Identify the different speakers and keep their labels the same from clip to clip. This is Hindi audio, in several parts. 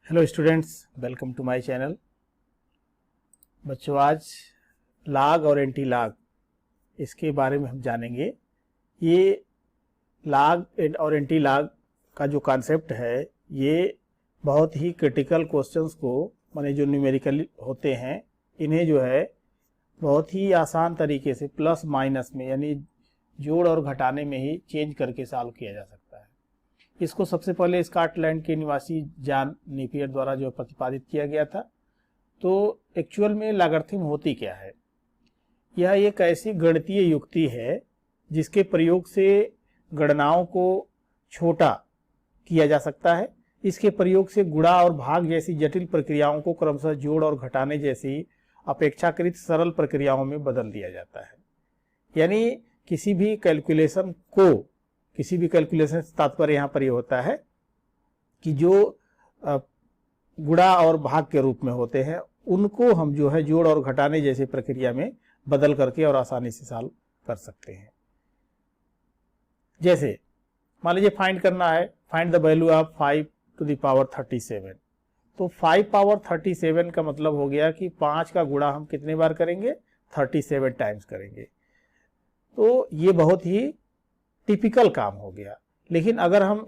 Speaker 1: Hello students, welcome to my channel. बच्चों, आज लॉग और एंटी लॉग इसके बारे में हम जानेंगे। ये लॉग और एंटी लॉग का जो कॉन्सेप्ट है, ये बहुत ही क्रिटिकल क्वेश्चंस को, माने जो न्यूमेरिकल होते हैं, इन्हें जो है बहुत ही आसान तरीके से प्लस माइनस में, यानी जोड़ और घटाने में ही चेंज करके सॉल्व किया जा सकता है। इसको सबसे पहले स्कॉटलैंड के निवासी जॉन नेपियर द्वारा जो प्रतिपादित किया गया था। तो एक्चुअल में लॉगरिथम होती क्या है? यह एक ऐसी गणितीय युक्ति है जिसके प्रयोग से गणनाओं को छोटा किया जा सकता है। इसके प्रयोग से गुणा और भाग जैसी जटिल प्रक्रियाओं को क्रमशः जोड़ और घटाने जैसी अपेक्षाकृत सरल प्रक्रियाओं में बदल दिया जाता है। यानी किसी भी कैलकुलेशन से तात्पर्य यहाँ पर ये होता है कि जो गुणा और भाग के रूप में होते हैं, उनको हम जो है जोड़ और घटाने जैसी प्रक्रिया में बदल करके और आसानी से सॉल्व कर सकते हैं। जैसे मान लीजिए फाइंड करना है, find the value of 5 to the power 37। तो 5 पावर 37 का मतलब हो गया कि 5 का गुणा हम कितने बार करेंगे? 37 टाइम्स करेंगे। तो ये बहुत ही टिपिकल काम हो गया। लेकिन अगर हम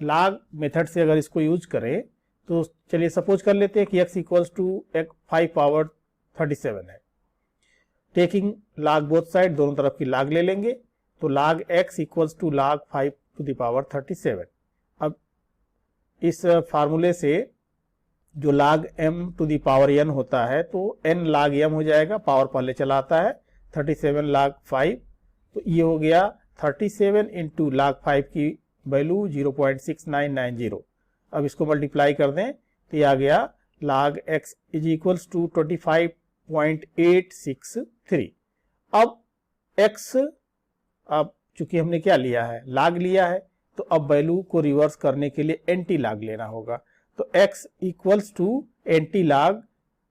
Speaker 1: लॉग मेथड से अगर इसको यूज करें, तो चलिए सपोज कर लेते हैं कि x इक्वल्स टू 5 पावर 37 है। टेकिंग लॉग बोथ साइड, दोनों तरफ की लॉग ले लेंगे, तो log x equals to log 5 to the power 37। अब इस फार्मूले से जो log m to the power n होता है, तो n log m हो जाएगा, पावर पहले चला आता है, 37 log 5, तो ये हो गया 37 इंटू log 5 की वैल्यू 0.6990। अब इसको मल्टीप्लाई कर दें तो ये आ गया log x is equals to 25.863। अब x, अब चूंकि हमने क्या लिया है, log लिया है, तो अब वैल्यू को रिवर्स करने के लिए एंटी log लेना होगा। तो x equals to anti log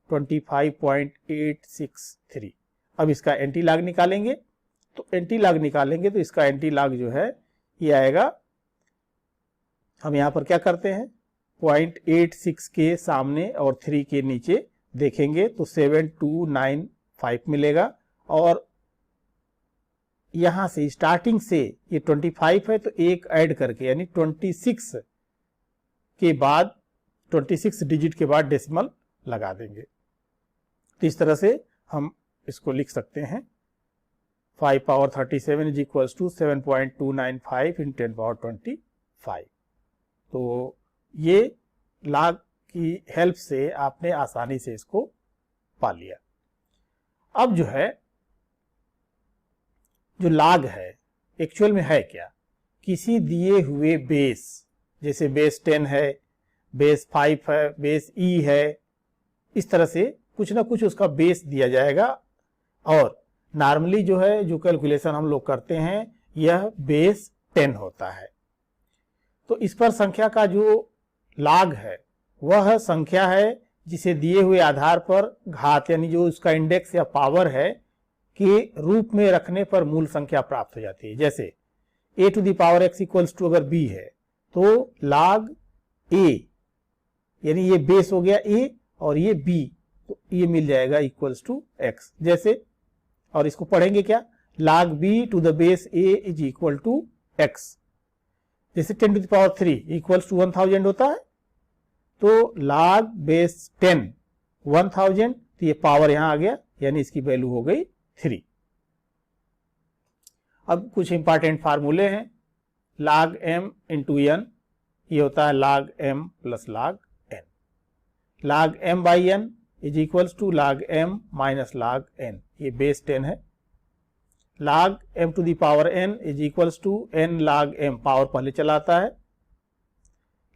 Speaker 1: 25.863। अब इसका एंटी log निकालेंगे, तो एंटी लॉग निकालेंगे तो इसका एंटी लॉग जो है ये आएगा। हम यहाँ पर क्या करते हैं, 0.86 के सामने और 3 के नीचे देखेंगे तो 7295 मिलेगा। और यहाँ से स्टार्टिंग से ये 25 है, तो एक ऐड करके यानी 26 के बाद, 26 डिजिट के बाद डेसिमल लगा देंगे। तो इस तरह से हम इसको लिख सकते हैं, 5 power 37 is equals to 7.295 in 10 power 25। तो ये लॉग की हेल्प से आपने आसानी से इसको पा लिया। अब जो है, जो लॉग है एक्चुअल में है क्या? किसी दिए हुए बेस, जैसे बेस 10 है, बेस 5 है, बेस ई है, इस तरह से कुछ ना कुछ उसका बेस दिया जाएगा। और नॉर्मली जो है, जो कैलकुलेशन हम लोग करते हैं, यह बेस 10 होता है। तो इस पर संख्या का जो लॉग है वह संख्या है जिसे दिए हुए आधार पर घात, यानी जो उसका इंडेक्स या पावर है, के रूप में रखने पर मूल संख्या प्राप्त हो जाती है। जैसे a to the power x equals to अगर b है, तो log a, यानी ये बेस हो गया a और ये b, तो ये मिल जाएगा इक्वल्स टू x। जैसे, और इसको पढ़ेंगे क्या, log b to the base a is equal to x। जैसे 10 to the power 3 equals to 1000 होता है, तो log बेस 10 1000, तो ये पावर यहां आ गया, यानी इसकी वैल्यू हो गई 3। अब कुछ इंपॉर्टेंट फार्मूले हैं। log m इंटू n, ये होता है log m plus log n। log m by n is equals to log m minus log n, ये बेस 10 है। log m to the power n is equals to n log m, power पहले चलाता है।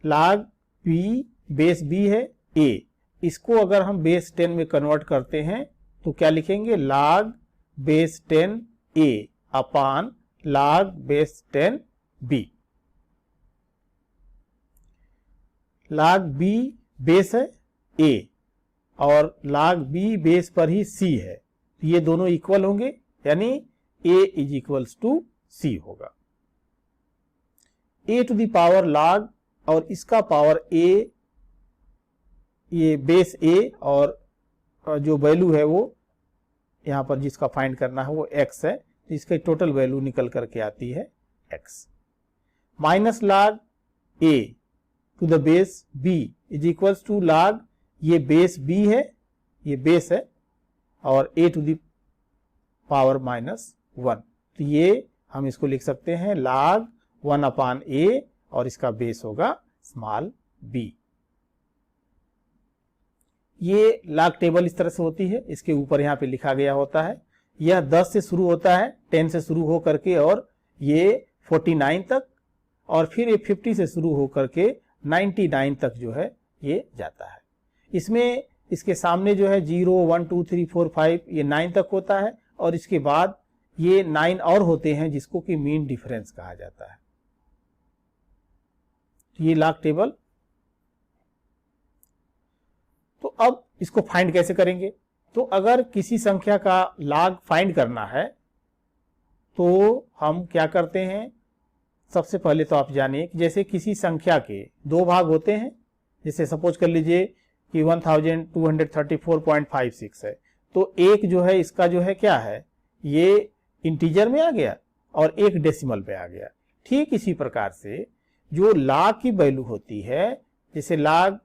Speaker 1: log b बेस b है a, इसको अगर हम बेस 10 में कन्वर्ट करते हैं तो क्या लिखेंगे, log base 10 a upon log base 10 b। log b base है a और log b बेस पर ही c है, तो ये दोनों इक्वल होंगे, यानी a is equals to c होगा। a to the power log और इसका पावर a ये बेस ए और जो वैल्यू है वो यहाँ पर जिसका फाइंड करना है वो x है, तो इसका टोटल वैल्यू निकल करके आती है x। Minus log a to the base b is equals to log, ये बेस b है, ये बेस है, और a टू द पावर -1, तो ये हम इसको लिख सकते हैं log 1/a और इसका बेस होगा स्मॉल b। ये log टेबल इस तरह से होती है, इसके ऊपर यहाँ पे लिखा गया होता है। यह 10 से शुरू होता है, 10 से शुरू हो करके और ये 49 तक, और फिर ये 50 से शुरू हो करके 99 तक जो है ये जाता है। इसमें इसके सामने जो है 0 1 2 3 4 5 ये 9 तक होता है, और इसके बाद ये 9 और होते हैं जिसको कि मीन डिफरेंस कहा जाता है। ये log टेबल। तो अब इसको फाइंड कैसे करेंगे? तो अगर किसी संख्या का log फाइंड करना है तो हम क्या करते हैं, सबसे पहले तो आप जानिए कि जैसे किसी संख्या के दो भाग होते हैं, जैसे सपोज कर लीजिए कि 1234.56 है, तो एक जो है इसका जो है क्या है, ये इंटीजर में आ गया और एक डेसिमल पे आ गया। ठीक इसी प्रकार से जो log की वैल्यू होती है, जैसे log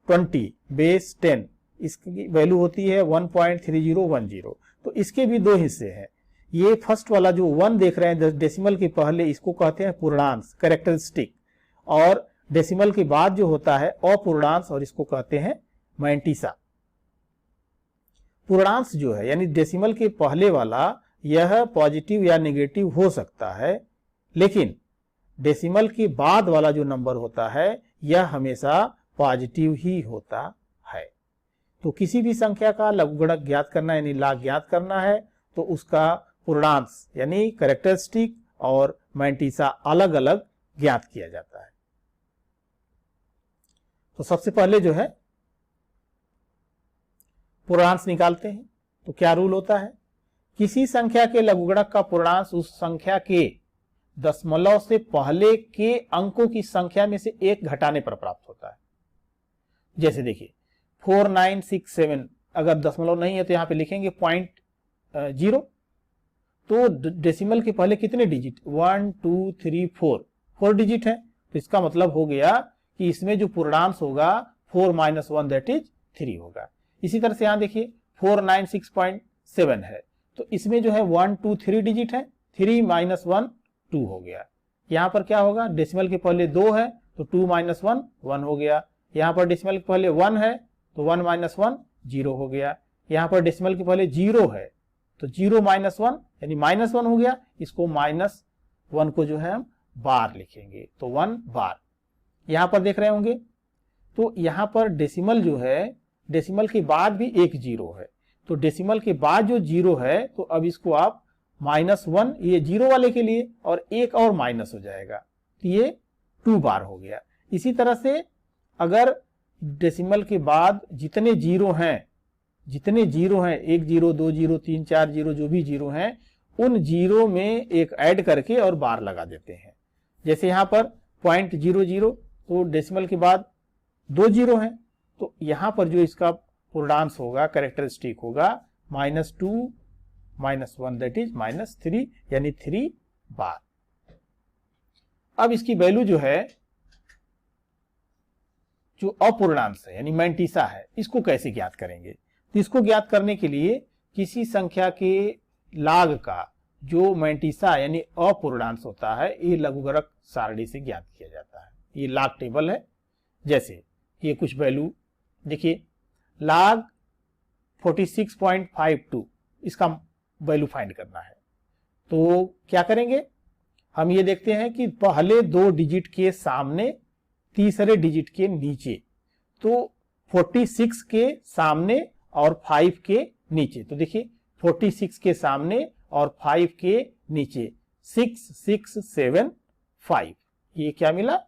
Speaker 1: 20 बेस 10, इसकी वैल्यू होती है 1.3010, तो इसके भी दो हिस्से हैं। ये फर्स्ट वाला जो 1 देख रहे हैं डेसिमल के पहले, इसको कहते हैं पूर्णांश कैरेक्टरिस्टिक, और डेसिमल के बाद जो होता है अपूर्णांश, और इसको कहते हैं मैंटिसा। पूर्णांश जो है यानी डेसिमल के पहले वाला, यह पॉजिटिव या नेगेटिव हो सकता है, लेकिन डेसिमल के बाद वाला जो नंबर होता है यह हमेशा पॉजिटिव ही होता है। तो किसी भी संख्या का लघुगणक ज्ञात करना यानी log ज्ञात करना है तो उसका पूर्णांश यानी कैरेक्टरिस्टिक और मैंटिसा अलग अलग ज्ञात किया जाता है। तो सबसे पहले जो है पूर्णांश निकालते हैं। तो क्या रूल होता है, किसी संख्या के लघुगणक का पूर्णांश उस संख्या के दशमलव से पहले के अंकों की संख्या में से एक घटाने पर प्राप्त होता है। जैसे देखिए 4967, अगर दशमलव नहीं है तो यहां पे लिखेंगे 0, तो डेसिमल के पहले कितने डिजिट, 1 2 3 4 डिजिट है, तो इसका मतलब हो गया कि इसमें जो पूर्णांश होगा 4 - 1 दैट इज 3 होगा। इसी तरह से यहां देखिए 496.7 है, तो इसमें जो है 1 2 3 डिजिट है, 3 - 1 2 हो गया। यहां पर क्या होगा, डेसिमल के पहले 2 है तो 2 - 1 1 हो गया। यहां पर डेसिमल के पहले 1 है तो 1 - 1 0 हो गया। यहां पर डेसिमल के पहले 0 है तो 0 - 1 यानी -1 हो गया। इसको -1 को जो है हम बार लिखेंगे, तो 1 बार। यहां पर देख रहे होंगे तो यहां पर डेसिमल जो है, डेसिमल के बाद भी एक 0 है, तो डेसिमल के बाद जो 0 है तो अब इसको आप -1, ये 0 वाले के लिए, और एक और माइनस हो जाएगा, तो ये 2 बार हो गया। इसी तरह से अगर डेसिमल के बाद जितने 0 हैं, 1 0 2 0 3 4 0 जो भी 0 हैं, उन 0 में एक ऐड करके और बार लगा देते हैं। जैसे यहाँ पर 0.00, तो डेसिमल के बाद 2 0 हैं, तो यहाँ पर जो इसका पूर्णांश होगा कैरेक्टरिस्टिक होगा -2 - 1 दैट इज -3 यानी 3 बार। अब इसकी वैल्यू जो है, जो अपूर्णांश है यानी मैंटिसा है, इसको कैसे ज्ञात करेंगे? तो इसको ज्ञात करने के लिए किसी संख्या के log का जो मैंटिसा यानी अपूर्णांश होता है, ये लघुगणक सारणी से ज्ञात किया जाता है। ये log टेबल है। जैसे ये कुछ वैल्यू देखिए, log 46.52, इसका वैल्यू फाइंड करना है। तो क्या करेंगे, हम ये देखते हैं कि पहले 2 डिजिट के सामने, तीसरे डिजिट के नीचे, तो 46 के सामने और 5 के नीचे। तो देखिए 46 के सामने और 5 के नीचे 6 6 7 5, ये क्या मिला।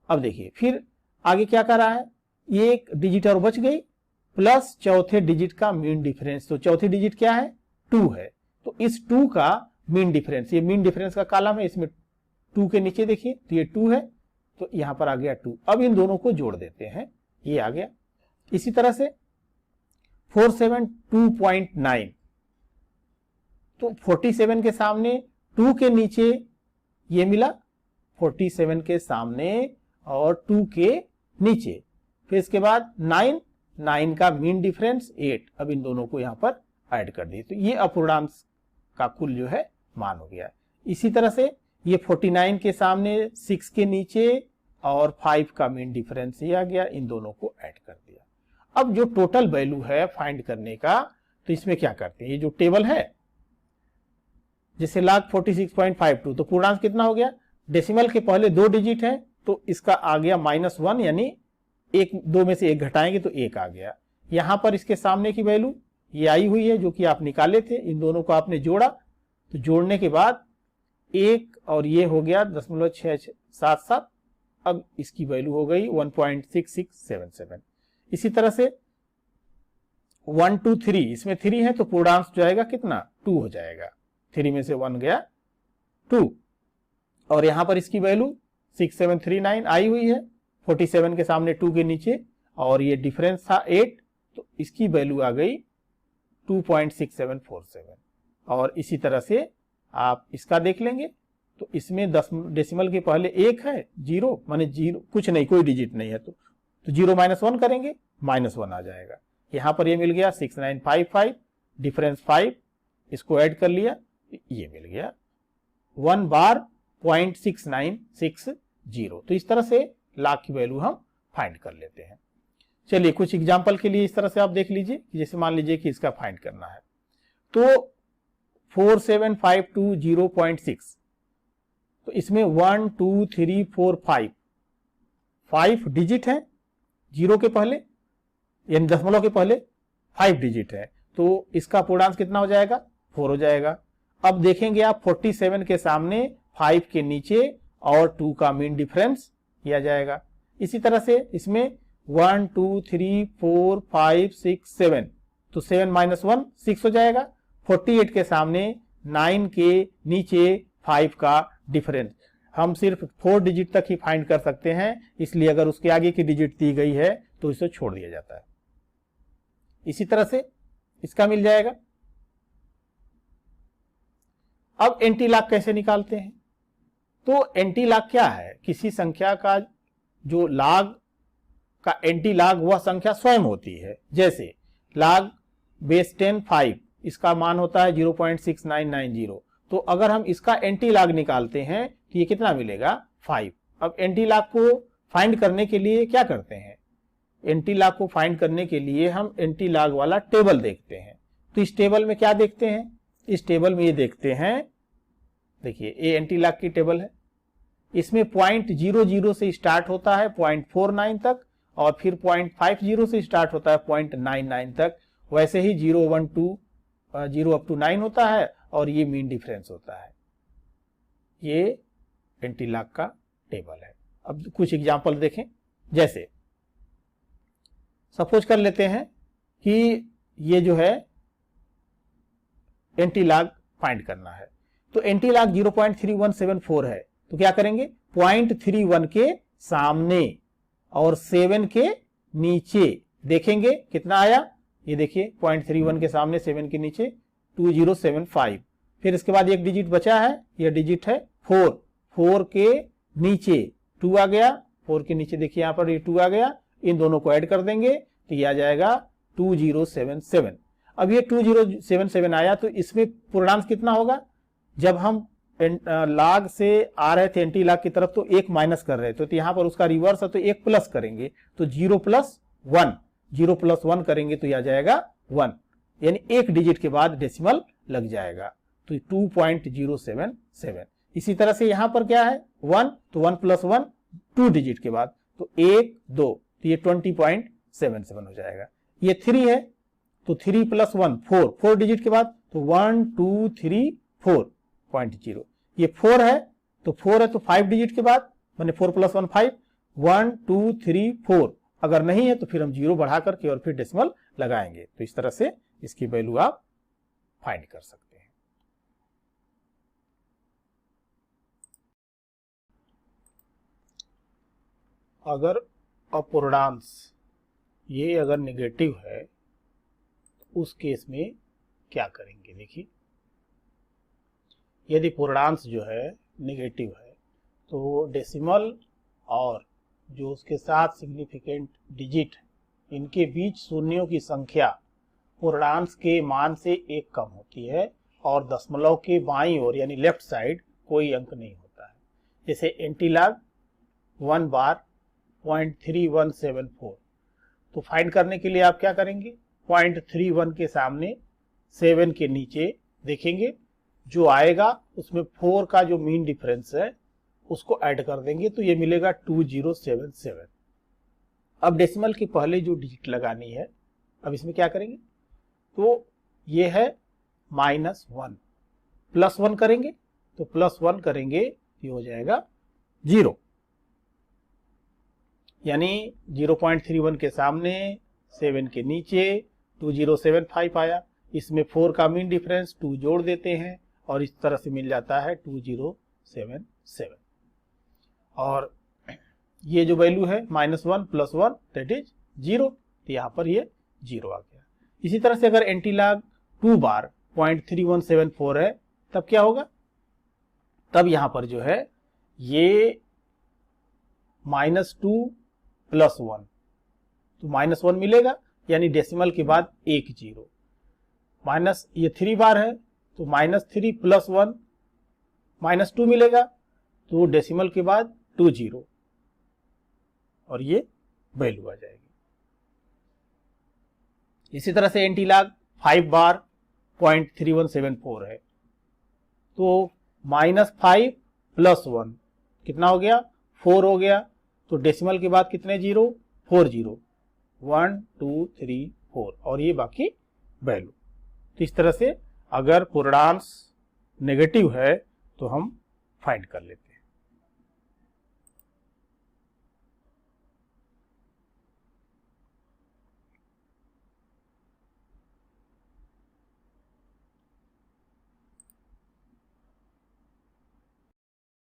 Speaker 1: अब देखिए फिर आगे क्या कर रहा है, ये एक डिजिट और बच गई, प्लस चौथे डिजिट का मीन डिफरेंस। तो चौथी डिजिट क्या है, 2 है, तो इस 2 का मीन डिफरेंस, ये मीन डिफरेंस का कॉलम है, इसमें 2 के नीचे देखिए तो ये 2 है, तो यहां पर आ गया 2। अब इन दोनों को जोड़ देते हैं, ये आ गया। इसी तरह से 472.9, तो 47 के सामने 2 के नीचे ये मिला, 47 के सामने और 2 के नीचे, फिर इसके बाद 9 का मीन डिफरेंस 8, अब इन दोनों को यहां पर ऐड कर दिए, तो ये अपूर्णांक का कुल जो है मान हो गया। इसी तरह से ये 49 के सामने 6 के नीचे और 5 का मीन डिफरेंस ये आ गया, इन दोनों को ऐड कर दिया। अब जो टोटल वैल्यू है फाइंड करने का, तो इसमें क्या करते हैं, ये जो टेबल है जैसे log 46.52, तो पूर्णांक कितना हो गया, डेसिमल के पहले 2 डिजिट है तो इसका आ गया -1, यानी एक 2 में से 1 घटाएंगे तो 1 आ गया। यहां पर इसके सामने की वैल्यू ये आई हुई है जो कि आप निकाले थे, इन दोनों को आपने जोड़ा, तो जोड़ने के बाद 1 और ये हो गया 0.6677, अब इसकी वैल्यू हो गई 1.6677। इसी तरह से 1 2 3, इसमें 3 है तो पूर्णांक जो आएगा कितना, 2 हो जाएगा, 3 में से 1 गया 2, और यहां पर इसकी वैल्यू 6739 आई हुई है, 47 के सामने 2 के नीचे, और ये डिफरेंस था 8, तो इसकी वैल्यू आ गई 2.6747। और इसी तरह से आप इसका देख लेंगे, तो इसमें 10 डेसिमल के पहले 1 है, 0 माने 0 कुछ नहीं, कोई डिजिट नहीं है, तो 0 -1 करेंगे -1 आ जाएगा। यहां पर ये मिल गया 6955, डिफरेंस 5, इसको ऐड कर लिया, ये मिल गया 1 बार 0.6960। तो इस तरह से लाख की वैल्यू हम फाइंड कर लेते हैं। चलिए कुछ एग्जांपल के लिए इस तरह से आप देख लीजिए, जैसे मान लीजिए कि इसका फाइंड करना है, तो 47520.6, तो इसमें 1 2 3 4 5 डिजिट है, 0 के पहले यानी दशमलव के पहले 5 डिजिट है, तो इसका पूर्णांक कितना हो जाएगा, 4 हो जाएगा। अब देखेंगे आप 47 के सामने 5 के नीचे और 2 का मीन डिफरेंस किया जाएगा। इसी तरह से इसमें 1 2 3 4 5 6 7, तो 7 -1 6 हो जाएगा। 48 के सामने 9 के नीचे 5 का डिफरेंस, हम सिर्फ 4 डिजिट तक ही फाइंड कर सकते हैं, इसलिए अगर उसके आगे की डिजिट दी गई है तो इसे छोड़ दिया जाता है। इसी तरह से इसका मिल जाएगा। अब एंटी लॉग कैसे निकालते हैं, तो एंटी लॉग क्या है, किसी संख्या का जो लॉग का एंटी लॉग वह संख्या स्वयं होती है। जैसे log बेस 10 5, इसका मान होता है 0.6990, तो अगर हम इसका एंटी लॉग निकालते हैं तो ये कितना मिलेगा, 5। अब एंटी लॉग को फाइंड करने के लिए क्या करते हैं, एंटी लॉग को फाइंड करने के लिए हम एंटी लॉग वाला टेबल देखते हैं। तो इस टेबल में क्या देखते हैं, इस टेबल में ये देखते हैं, देखिए ये एंटी लॉग की टेबल है, इसमें 0.00 से स्टार्ट होता है 0.49 तक, और फिर 0.50 से स्टार्ट होता है 0.99 तक, वैसे ही 0 1 2 0 अप टू 9 होता है, और ये मीन डिफरेंस होता है। ये एंटी लॉग का टेबल है। अब कुछ एग्जांपल देखें, जैसे सपोज कर लेते हैं कि ये जो है एंटी लॉग फाइंड करना है, तो एंटी लॉग 0.3174 है, तो क्या करेंगे, 0.31 के सामने और 7 के नीचे देखेंगे कितना आया, ये देखिए 0.31 के सामने 7 के नीचे 2075, फिर इसके बाद एक डिजिट बचा है, यह डिजिट है 4, 4 के नीचे 2 आ गया, 4 के नीचे देखिए यहां पर ये 2 आ गया, इन दोनों को ऐड कर देंगे तो ये आ जाएगा 2077। अब ये 2077 आया, तो इसमें पूर्णांक कितना होगा, जब हम लॉग से आ रहे थे एंटी लॉग की तरफ तो 1 माइनस कर रहे थे, तो यहां पर उसका रिवर्स है तो 1 प्लस करेंगे, तो 0 + 1 करेंगे तो यह आ जाएगा 1, यानी एक डिजिट के बाद डेसिमल लग जाएगा, तो 2.077। इसी तरह से यहां पर क्या है 1, तो 1 + 1 2 डिजिट के बाद, तो 1 2, तो ये 20.77 हो जाएगा। ये 3 है, तो 3 + 1 4, 4 डिजिट के बाद, तो 1 2 3 4.0। ये 4 है, तो 4 है तो 5 डिजिट के बाद, माने 4 + 1 5, 1 2 3 4, अगर नहीं है तो फिर हम 0 बढ़ा करके और फिर डेसिमल लगाएंगे, तो इस तरह से इसकी वैल्यू आप फाइंड कर सकते हैं। अगर अपूर्णांक ये अगर नेगेटिव है तो उस केस में क्या करेंगे? देखिए, यदि पूर्णांश जो है नेगेटिव है तो डेसिमल और जो उसके साथ सिग्निफिकेंट डिजिट इनके बीच शून्यों की संख्या पूर्णांश के मान से एक कम होती है और दशमलव के बाईं ओर यानी लेफ्ट साइड कोई अंक नहीं होता है। जैसे एंटीलॉग 1 बार 0.3174, तो फाइंड करने के लिए आप क्या करेंगे? 0.31 के सामने 7 के नीचे देखेंगे, जो आएगा उसमें 4 का जो मीन डिफरेंस है उसको ऐड कर देंगे तो ये मिलेगा 2077। अब डेसिमल के पहले जो डिजिट लगानी है, अब इसमें क्या करेंगे? तो ये है -1, +1 करेंगे तो +1 करेंगे ये हो जाएगा 0, यानी 0.31 के सामने 7 के नीचे 2075 आया। इसमें 4 का मीन डिफरेंस 2 जोड़ देते हैं और इस तरह से मिल जाता है 2077। और ये जो वैल्यू है -1 + 1 दैट इज 0, तो यहाँ पर ये 0 आ गया। इसी तरह से अगर एंटीलॉग 2 बार 0.3174 है तब क्या होगा? तब यहाँ पर जो है ये -2 + 1, तो -1 मिलेगा, यानी डेसिमल के बाद एक 0। माइनस ये 3 बार है तो -3 + 1 -2 मिलेगा, तो डेसिमल के बाद 2 0 और ये वैल्यू आ जाएगी। इसी तरह से एंटीलॉग 5 बार 0.3174 है तो -5 + 1 कितना हो गया? 4 हो गया, तो डेसिमल के बाद कितने 0? 4 0, 1 2 3 4 और ये बाकी वैल्यू। तो इस तरह से अगर पूर्णांश नेगेटिव है तो हम फाइंड कर लेते हैं।